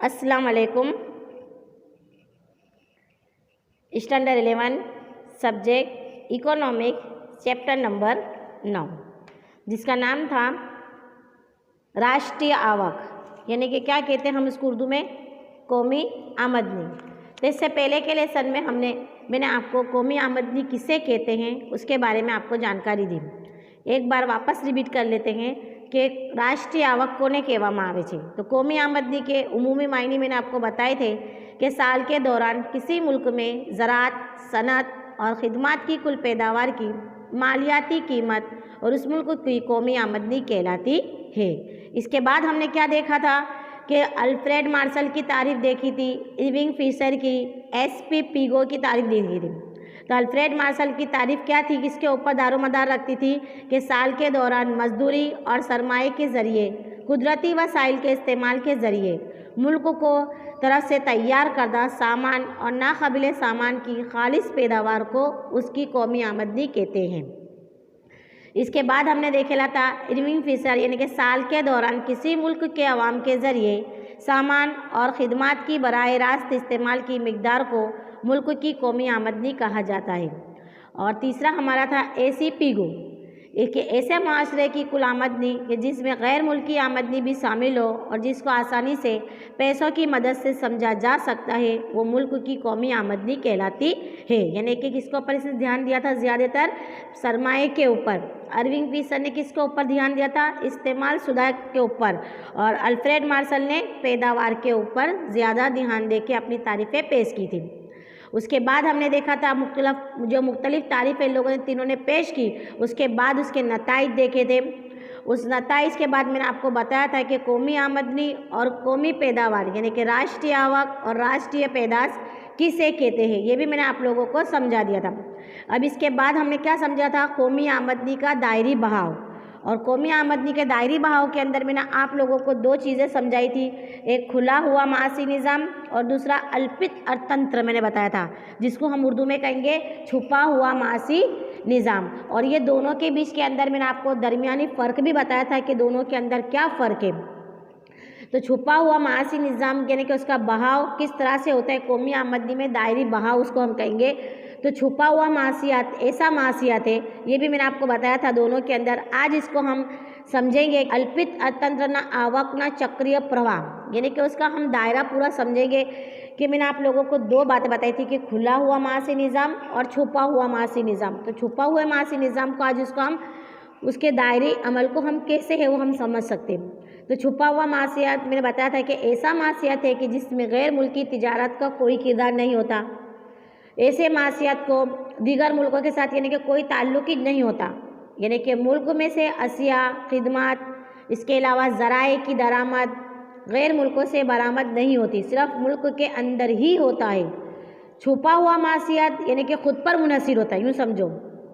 अस्सलाम वालेकुम। Standard 11 subject economic chapter number 9 जिसका नाम था राष्ट्रीय आवक, यानी कि क्या कहते हैं हम इसको उर्दू में, कौमी आमदनी। तो इससे पहले के लेसन में मैंने आपको कौमी आमदनी किसे कहते हैं उसके बारे में आपको जानकारी दी। एक बार वापस रिपीट कर लेते हैं कि राष्ट्रीय आवक कोने कहेवामां आवे छे। तो कौमी आमदनी के उमूमी मायने मैंने आपको बताए थे कि साल के दौरान किसी मुल्क में ज़राअत, सनत और ख़िदमत की कुल पैदावार की मालियाती कीमत और उस मुल्क की कौमी आमदनी कहलाती है। इसके बाद हमने क्या देखा था कि अल्फ्रेड मार्शल की तारीफ देखी थी, इरविंग फिशर की, एस.पी. पीगो की तारीफ देखी थी। तो अल्फ्रेड मार्शल की तारीफ क्या थी, किसके ऊपर दारोमदार रखती थी कि साल के दौरान मजदूरी और सरमाए के ज़रिए कुदरती वसाइल के इस्तेमाल के ज़रिए मुल्क को तरफ से तैयार करदा सामान और नाकाबिले सामान की खालिस पैदावार को उसकी कौमी आमदनी कहते हैं। इसके बाद हमने देखेला था इरविंग फिशर, यानी कि साल के दौरान किसी मुल्क के अवाम के ज़रिए सामान और ख़िदमत की बराह रास्त इस्तेमाल की मिकदार को मुल्क की कौमी आमदनी कहा जाता है। और तीसरा हमारा था ए.सी. पीगो, एक ऐसे माशरे की कुल आमदनी कि जिसमें गैर मुल्की आमदनी भी शामिल हो और जिसको आसानी से पैसों की मदद से समझा जा सकता है, वो मुल्क की कौमी आमदनी कहलाती है। यानी कि किसके ऊपर इसने ध्यान दिया था, ज़्यादातर सरमाए के ऊपर। इरविंग फिशर ने किसके ऊपर ध्यान दिया था, इस्तेमाल शुदा के ऊपर। और अल्फ्रेड मार्शल ने पैदावार के ऊपर ज़्यादा ध्यान दे के अपनी तारीफ़ें पेश की थी। उसके बाद हमने देखा था मुख्तलिफ तारीफ़ें लोगों ने तीनों ने पेश की, उसके बाद उसके नताइज देखे थे। उस नताइज के बाद मैंने आपको बताया था कि कौमी आमदनी और कौमी पैदावार यानी कि राष्ट्रीय आवक और राष्ट्रीय पैदाश किसे कहते हैं, ये भी मैंने आप लोगों को समझा दिया था। अब इसके बाद हमने क्या समझा था, कौमी आमदनी का दायरी बहाव। और कौमी आमदनी के दायरी बहाव के अंदर मैंने आप लोगों को दो चीज़ें समझाई थी, एक खुला हुआ मासी निज़ाम और दूसरा अल्पित अर्थतंत्र मैंने बताया था, जिसको हम उर्दू में कहेंगे छुपा हुआ मासी निज़ाम। और ये दोनों के बीच के अंदर मैंने आपको दरमियानी फ़र्क भी बताया था कि दोनों के अंदर क्या फ़र्क है। तो छुपा हुआ मासी निज़ाम यानी कि उसका बहाव किस तरह से होता है, कौमी आमदनी में दायरी बहाव उसको हम कहेंगे। तो छुपा हुआ मासियात ऐसा मासियात है, ये भी मैंने आपको बताया था दोनों के अंदर। आज इसको हम समझेंगे अल्पित अर्थतंत्र ना आवक ना चक्रीय प्रवाह, यानी कि उसका हम दायरा पूरा समझेंगे। कि मैंने आप लोगों को दो बातें बताई थी कि खुला हुआ मासी निज़ाम और छुपा हुआ मासी निज़ाम। तो छुपा हुआ मासी निज़ाम को आज उसको हम उसके दायरे अमल को हम कैसे है वो हम समझ सकते हैं। तो छुपा हुआ मासियात मैंने बताया था कि ऐसा मासियात है कि जिसमें गैर मुल्की तिजारत का कोई किरदार नहीं होता। ऐसे मासियात को दीगर मुल्कों के साथ यानी कि कोई ताल्लुक ही नहीं होता, यानी कि मुल्क में से अशिया, खिदमत, इसके अलावा ज़राए की दरामद गैर मुल्कों से बरामद नहीं होती, सिर्फ मुल्क के अंदर ही होता है। छुपा हुआ मासियात यानी कि ख़ुद पर मुनहसिर होता है, यूँ समझो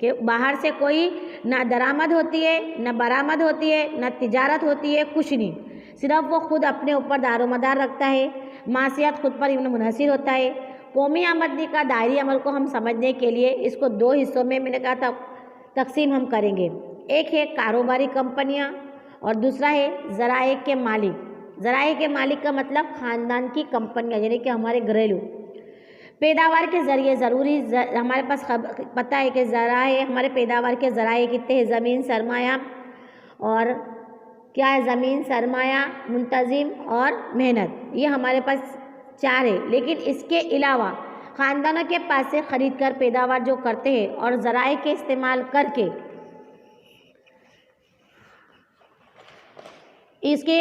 कि बाहर से कोई ना दरामद होती है, ना बरामद होती है, ना तिजारत होती है, कुछ नहीं, सिर्फ वो खुद अपने ऊपर दारोमदार रखता है। मासियात खुद पर मुनहसिर होता है। कौमी आमदनी का दायरी अमल को हम समझने के लिए इसको दो हिस्सों में मैंने कहा था तकसीम हम करेंगे। एक है कारोबारी कंपनियां और दूसरा है ज़राए के मालिक। ज़राए के मालिक का मतलब ख़ानदान की कंपनियां, यानी कि हमारे घरेलू पैदावार के ज़रिए ज़रूरी हमारे पास पता है कि ज़राए हमारे पैदावार के ज़राए कितने हैं, ज़मीन, सरमाया और क्या है, ज़मीन, सरमाया, मुंतज़िम और मेहनत, ये हमारे पास चार है। लेकिन इसके अलावा ख़ानदानों के पास से ख़रीद कर पैदावार जो करते हैं और ज़राए के इस्तेमाल करके इसके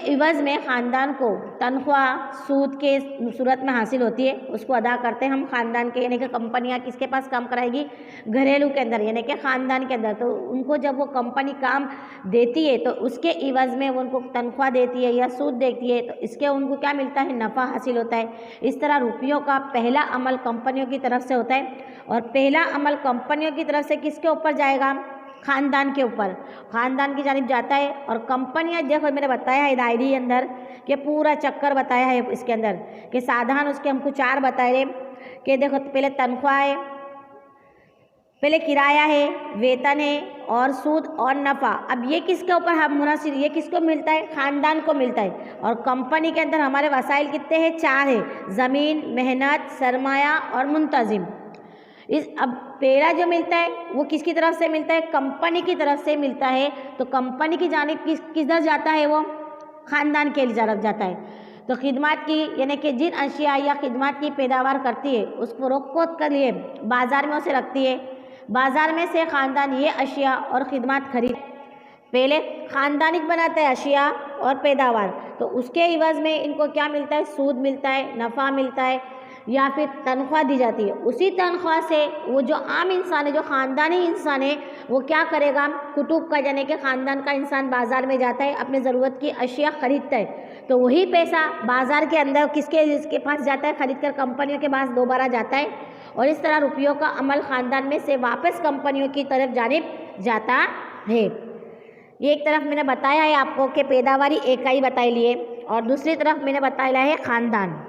इवज़ में ख़ानदान को तनख्वाह सूद के सूरत में हासिल होती है, उसको अदा करते हैं हम ख़ानदान के, यानी कि कंपनियां किसके पास काम कराएगी, घरेलू के अंदर यानी कि ख़ानदान के अंदर। तो उनको जब वो कंपनी काम देती है तो उसके इवज़ में वो उनको तनख्वाह देती है या सूद देती है, तो इसके उनको क्या मिलता है, नफ़ा हासिल होता है। इस तरह रुपयों का पहला अमल कंपनियों की तरफ से होता है और पहला अमल कंपनियों की तरफ से किसके ऊपर जाएगा, ख़ानदान के ऊपर, ख़ानदान की जानिब जाता है। और कंपनियां देखो मैंने बताया है दायरी अंदर कि पूरा चक्कर बताया है इसके अंदर कि साधन उसके हमको चार बताए कि देखो पहले तनख्वाह है, पहले किराया है, वेतन है और सूद और नफ़ा। अब ये किसके ऊपर हम मुनासिब, ये किसको मिलता है? ख़ानदान को मिलता है। और कंपनी के अंदर हमारे वसाइल कितने हैं? 4 है, ज़मीन, मेहनत, सरमाया और मुंतज़िम। अब पहला जो मिलता है वो किसकी तरफ से मिलता है? कंपनी की तरफ से मिलता है। तो कंपनी की जानिब किधर जाता है? वो ख़ानदान के तरफ जाता है। तो खिदमत की यानी कि जिन अशिया या खिदमत की पैदावार करती है उसको फ़रोख्त के लिए बाज़ार में उसे रखती है। बाज़ार में से ख़ानदान ये अशिया और खिदमत खरीद, पहले ख़ानदानी बनाता है अशिया और पैदावार, तो उसके इवज़ में इनको क्या मिलता है? सूद मिलता है, नफ़ा मिलता है या फिर तनख्वाह दी जाती है। उसी तनख्वाह से वो जो आम इंसान है, जो ख़ानदानी इंसान है, वो क्या करेगा? कुटुब का यानी कि ख़ानदान का इंसान बाज़ार में जाता है, अपने ज़रूरत की अशिया ख़रीदता है। तो वही पैसा बाज़ार के अंदर किसके पास जाता है? ख़रीद कर कंपनियों के पास दोबारा जाता है और इस तरह रुपयों का अमल ख़ानदान में से वापस कंपनियों की तरफ जानिब जाता है। ये एक तरफ मैंने बताया है आपको कि पैदावारी इकाई बताई लिए और दूसरी तरफ मैंने बताया है ख़ानदान।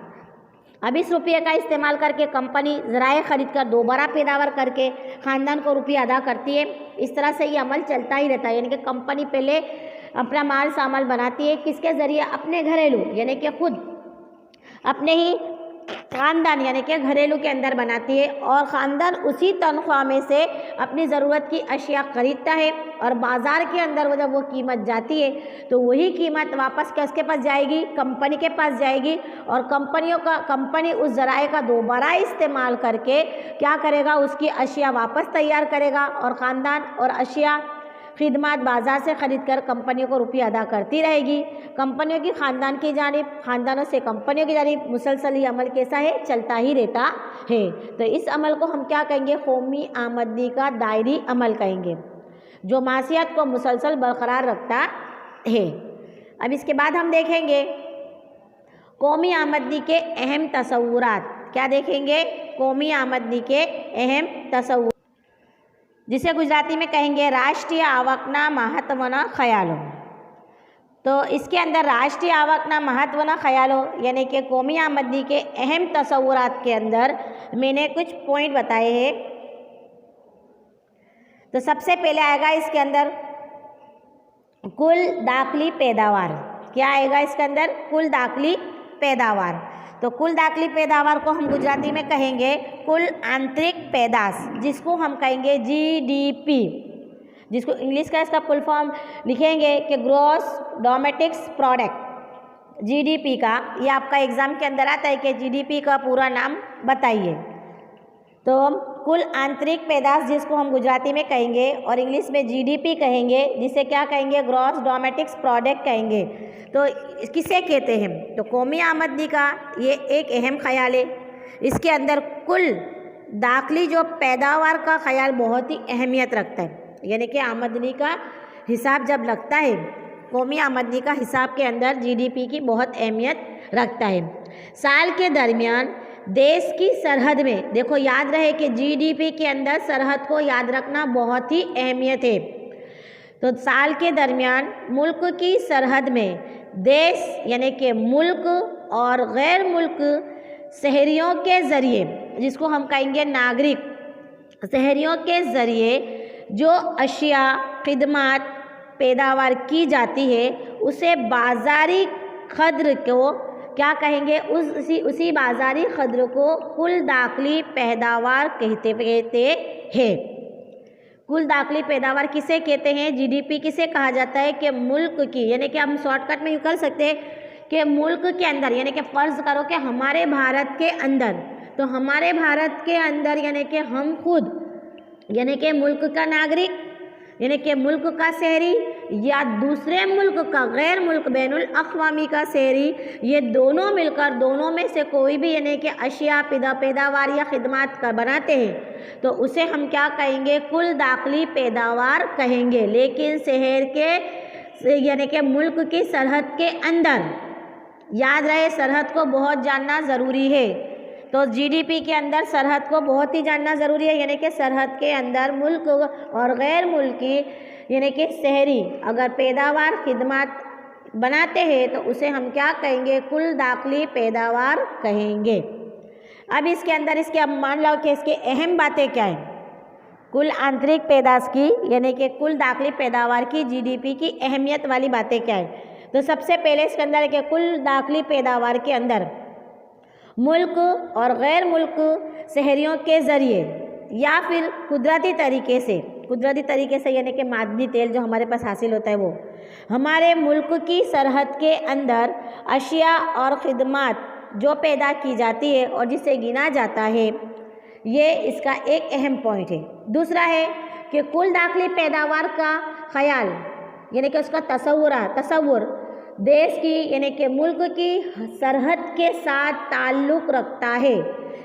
अब इस रुपये का इस्तेमाल करके कंपनी ज़राए ख़रीद कर दोबारा पैदावार करके ख़ानदान को रुपया अदा करती है। इस तरह से ये अमल चलता ही रहता है। यानी कि कंपनी पहले अपना माल सामान बनाती है, किसके ज़रिए? अपने घरेलू यानी कि खुद अपने ही ख़ानदान यानी कि घरेलू के अंदर बनाती है और ख़ानदान उसी तनख्वाह में से अपनी ज़रूरत की अशिया ख़रीदता है और बाज़ार के अंदर जब वो कीमत जाती है तो वही कीमत वापस किसके पास जाएगी? कंपनी के पास जाएगी और कंपनी उस ज़राए का दोबारा इस्तेमाल करके क्या करेगा? उसकी अशिया वापस तैयार करेगा और ख़ानदान और अशिया खिदमत बाज़ार से ख़रीद कर कंपनियों को रुपया अदा करती रहेगी। कंपनियों की ख़ानदान की जानिब, ख़ानदानों से कंपनियों की जानिब मुसलसल ये अमल कैसा है? चलता ही रहता है। तो इस अमल को हम क्या कहेंगे? कौमी आमदनी का दायरी अमल कहेंगे, जो मासियत को मुसलसल बरकरार रखता है। अब इसके बाद हम देखेंगे कौमी आमदनी के अहम तसव्वुरात। क्या देखेंगे? कौमी आमदनी के अहम तसव्वुर, जिसे गुजराती में कहेंगे राष्ट्रीय आवकना महत्वना ख्यालो। तो इसके अंदर राष्ट्रीय आवकना महत्वना ख्यालो यानी कि कौमी आमदनी के अहम तसव्वुरात के अंदर मैंने कुछ पॉइंट बताए हैं। तो सबसे पहले आएगा इसके अंदर कुल दाखिली पैदावार। क्या आएगा इसके अंदर? कुल दाखिली पैदावार। तो कुल दाखिली पैदावार को हम गुजराती में कहेंगे कुल आंतरिक पैदाश, जिसको हम कहेंगे जीडीपी, जिसको इंग्लिश का इसका फुल फॉर्म लिखेंगे कि ग्रॉस डोमेस्टिक प्रोडक्ट, जीडीपी का। ये आपका एग्ज़ाम के अंदर आता है कि जीडीपी का पूरा नाम बताइए। तो कुल आंतरिक पैदाश जिसको हम गुजराती में कहेंगे और इंग्लिश में जीडीपी कहेंगे, जिसे क्या कहेंगे? ग्रॉस डोमेस्टिक प्रोडक्ट कहेंगे। तो किसे कहते हैं? तो कौमी आमदनी का ये एक अहम ख्याल है। इसके अंदर कुल दाखिली जो पैदावार का ख्याल बहुत ही अहमियत रखता है। यानी कि आमदनी का हिसाब जब लगता है, कौमी आमदनी का हिसाब के अंदर जीडीपी की बहुत अहमियत रखता है। साल के दरमियान देश की सरहद में, देखो याद रहे कि जीडीपी के अंदर सरहद को याद रखना बहुत ही अहमियत है। तो साल के दरमियान मुल्क की सरहद में देश यानी कि मुल्क और गैर मुल्क शहरियों के ज़रिए, जिसको हम कहेंगे नागरिक, शहरियों के ज़रिए जो अशिया खिदमत पैदावार की जाती है उसे बाज़ारी क़द्र को क्या कहेंगे? उसी बाज़ारी क़द्र को कुल दाखिली पैदावार कहते हैं। कुल दाखिली पैदावार किसे कहते हैं? जीडीपी किसे कहा जाता है? कि मुल्क की, यानी कि हम शॉर्टकट में यूँ कर सकते हैं कि मुल्क के अंदर, यानी कि फ़र्ज़ करो कि हमारे भारत के अंदर, तो हमारे भारत के अंदर यानी कि हम खुद यानी कि मुल्क का नागरिक यानी कि मुल्क का शहरी या दूसरे मुल्क का गैर मुल्क बैनुल अक़वामी का शहरी, ये दोनों मिलकर दोनों में से कोई भी यानी कि अशिया पैदावार या खिदमत का बनाते हैं तो उसे हम क्या कहेंगे? कुल दाखिली पैदावार कहेंगे। लेकिन शहर के यानी कि मुल्क की सरहद के अंदर, याद रहे सरहद को बहुत जानना ज़रूरी है। तो जीडीपी के अंदर सरहद को बहुत ही जानना ज़रूरी है। यानी कि सरहद के अंदर मुल्क और गैर मुल्की यानी कि शहरी अगर पैदावार खिदमत बनाते हैं तो उसे हम क्या कहेंगे? कुल दाखिली पैदावार कहेंगे। अब इसके अंदर इसके अब मान लो कि इसके अहम बातें क्या हैं। कुल आंतरिक पैदाश की यानी कि कुल दाखिली पैदावार की जीडीपी की अहमियत वाली बातें क्या है। तो सबसे पहले इसके अंदर है कि कुल दाखिली पैदावार के अंदर मुल्क और गैर मुल्क शहरियों के ज़रिए या फिर कुदरती तरीके से यानी कि मादनी तेल जो हमारे पास हासिल होता है वो हमारे मुल्क की सरहद के अंदर अशिया और खिदमत जो पैदा की जाती है और जिसे गिना जाता है, ये इसका एक अहम पॉइंट है। दूसरा है कि कुल दाखिली पैदावार का ख्याल यानी कि उसका तसव्वुर देश की यानी कि मुल्क की सरहद के साथ ताल्लुक़ रखता है।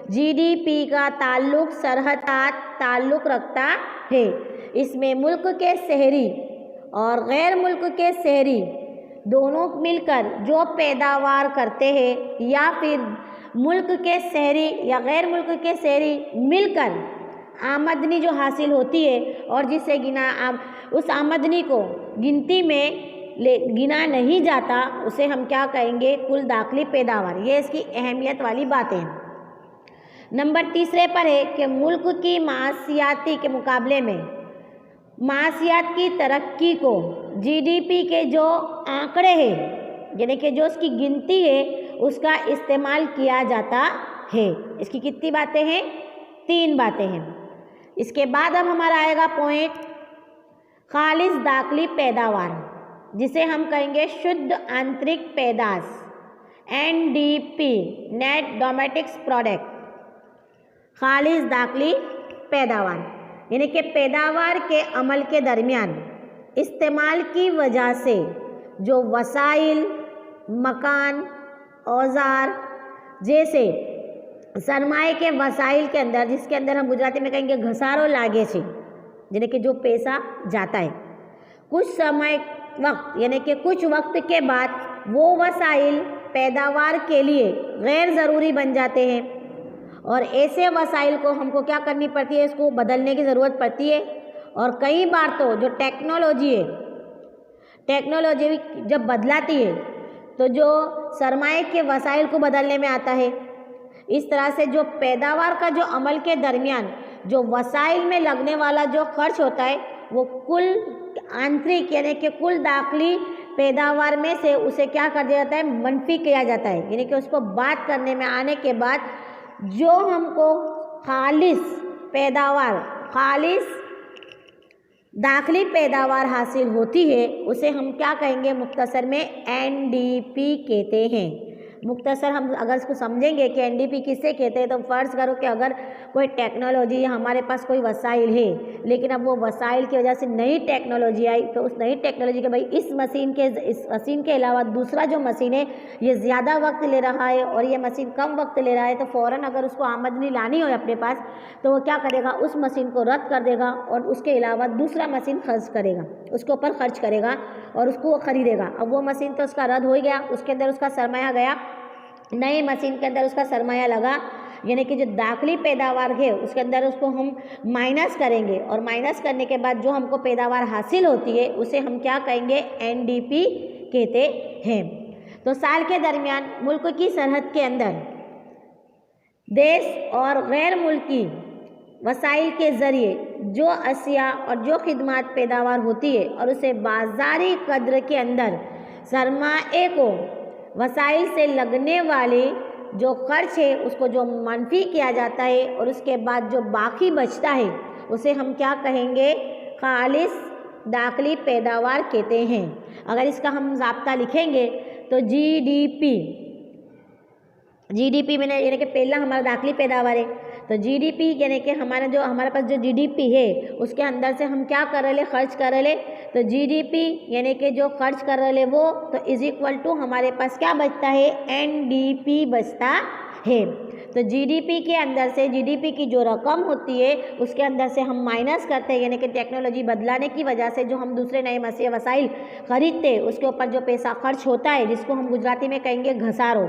जीडीपी का ताल्लुक़ सरहद साथ ताल्लुक़ रखता है। इसमें मुल्क के शहरी और गैर मुल्क के शहरी दोनों मिलकर जो पैदावार करते हैं या फिर मुल्क के शहरी या गैर मुल्क के शहरी मिलकर आमदनी जो हासिल होती है और जिसे उस आमदनी को गिनती में गिना नहीं जाता, उसे हम क्या कहेंगे, कुल दाखिली पैदावार। ये इसकी अहमियत वाली बातें हैं। नंबर तीसरे पर है कि मुल्क की माशियाती के मुकाबले में माशियात की तरक्की को जीडीपी के जो आंकड़े हैं यानी कि जो उसकी गिनती है उसका इस्तेमाल किया जाता है। इसकी कितनी बातें हैं? 3 बातें हैं। इसके बाद अब हमारा आएगा पॉइंट खालिस दाखिली पैदावार, जिसे हम कहेंगे शुद्ध आंतरिक पैदाश, NDP नेट डोमेस्टिक प्रोडक्ट। खालिस दाखिली पैदावार यानी कि पैदावार के अमल के दरमियान इस्तेमाल की वजह से जो वसाइल, मकान, औजार जैसे सरमाए के वसाइल के अंदर, जिसके अंदर हम गुजराती में कहेंगे घसारो लागे छे, यानी कि जो पैसा जाता है, कुछ समय वक्त यानी कि कुछ वक्त के बाद वो वसाइल पैदावार के लिए गैर ज़रूरी बन जाते हैं और ऐसे वसाइल को हमको क्या करनी पड़ती है, इसको बदलने की ज़रूरत पड़ती है। और कई बार तो जो टेक्नोलॉजी जब बदलाती है तो जो सरमाए के वसाइल को बदलने में आता है। इस तरह से जो पैदावार का जो अमल के दरमियान जो वसाइल में लगने वाला जो खर्च होता है वो कुल आंतरिक यानी कि कुल दाखिली पैदावार में से उसे क्या कर दिया जाता है, मनफी किया जाता है। यानी कि उसको बात करने में आने के बाद जो हमको खालिस दाखिली पैदावार हासिल होती है उसे हम क्या कहेंगे, मुख्तसर में NDP कहते हैं। मुख्तसर हम अगर इसको समझेंगे कि NDP किसे कहते हैं, तो फ़र्ज़ करो कि अगर कोई टेक्नोलॉजी या हमारे पास कोई वसाइल है, लेकिन अब वो वसाइल की वजह से नई टेक्नोलॉजी आई, तो उस नई टेक्नोलॉजी के भाई इस मशीन के अलावा दूसरा जो मशीन है ये ज़्यादा वक्त ले रहा है और ये मशीन कम वक्त ले रहा है, तो फ़ौरन अगर उसको आमदनी लानी हो अपने पास तो वो क्या करेगा, उस मशीन को रद्द कर देगा और उसके अलावा दूसरा मशीन खर्च करेगा, उसके ऊपर खर्च करेगा और उसको वो ख़रीदेगा। अब वो मशीन तो उसका रद्द हो गया, उसके अंदर उसका सरमाया गया, नई मशीन के अंदर उसका सरमाया लगा, यानी कि जो दाखिली पैदावार है उसके अंदर उसको हम माइनस करेंगे और माइनस करने के बाद जो हमको पैदावार हासिल होती है उसे हम क्या कहेंगे, NDP कहते हैं। तो साल के दरमियान मुल्क की सरहद के अंदर देश और गैर मुल्की वसाइल के ज़रिए जो अशिया और जो खिदमत पैदावार होती है और उसे बाज़ारी कद्र के अंदर सरमाए को वसाइल से लगने वाले जो खर्च है उसको जो मनफी किया जाता है और उसके बाद जो बाकी बचता है उसे हम क्या कहेंगे, खालिस दाखिली पैदावार कहते हैं। अगर इसका हम ज़ाब्ता लिखेंगे तो GDP मैंने यानी कि पहला हमारा दाखिली पैदावार है, तो GDP यानी कि हमारे पास जो GDP है उसके अंदर से हम क्या कर रहे, खर्च कर रहे, तो GDP यानी कि जो खर्च कर रहे वो तो इज इक्वल टू हमारे पास क्या बचता है, NDP बचता है। तो GDP के अंदर से GDP की जो रकम होती है उसके अंदर से हम माइनस करते हैं, यानी कि टेक्नोलॉजी बदलाने की वजह से जो हम दूसरे नए मसीह वसाइल खरीदते हैं उसके ऊपर जो पैसा खर्च होता है जिसको हम गुजराती में कहेंगे घसारो,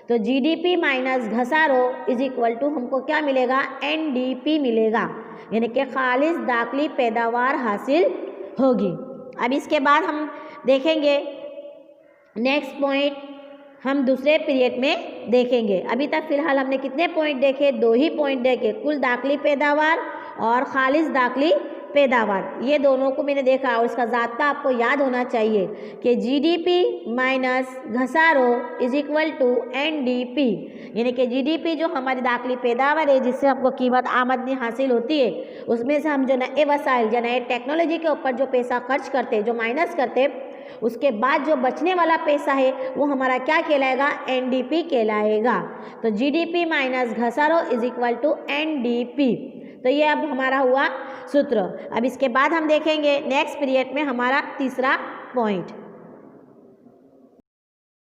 तो GDP माइनस घसारो इज इक्वल टू हमको क्या मिलेगा, NDP मिलेगा, यानी कि खालिस दाखिली पैदावार हासिल होगी। अब इसके बाद हम देखेंगे नेक्स्ट पॉइंट हम दूसरे पीरियड में देखेंगे। अभी तक फ़िलहाल हमने कितने पॉइंट देखे, 2 ही पॉइंट देखे, कुल दाखिली पैदावार और खालिस दाखिली पैदावार, ये दोनों को मैंने देखा। और इसका ज़ाब्ता आपको याद होना चाहिए कि जीडीपी माइनस घसारो इज इक्वल टू एनडीपी, यानी कि जीडीपी जो हमारी दाखिली पैदावार है जिससे हमको कीमत आमदनी हासिल होती है, उसमें से हम जो नए वसाइल या नए टेक्नोलॉजी के ऊपर जो पैसा खर्च करते हैं, जो माइनस करते हैं, उसके बाद जो बचने वाला पैसा है वो हमारा क्या कहलाएगा, एनडीपी कहलाएगा। तो जीडीपी माइनस घसारो इज इक्वल टू एनडीपी। तो ये अब हमारा हुआ सूत्र। अब इसके बाद हम देखेंगे नेक्स्ट पीरियड में हमारा तीसरा पॉइंट।